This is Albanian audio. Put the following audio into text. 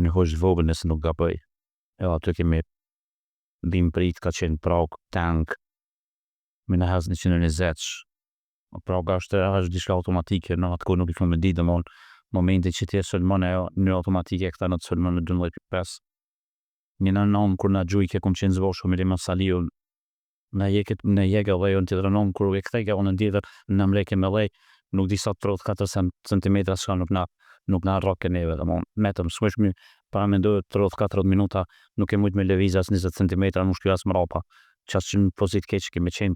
në hoqë vogël nëse nuk gaboj. Aty kemi bim prit ka qenë Prag tank me në hez 120. Praga është diçka automatike, në atë kohë nuk i kam me ditë domon momentin që ti e sulmon ajo në automatike këta në të sulmon në 12.5. Një në kur na gjujke kom qenë zvoshku me Lima Saliu na jega dhe jo në tjetër nëmë kur e këthejke unë në tjetër në mreke me lej nuk di sa 34 cm shka nuk na roke neve domon metëm smëshmi para me ndojë 34 minuta nuk e mujt me levizas 20 cm nuk shkjo as mrapa qas që në pozit keq kemi qenë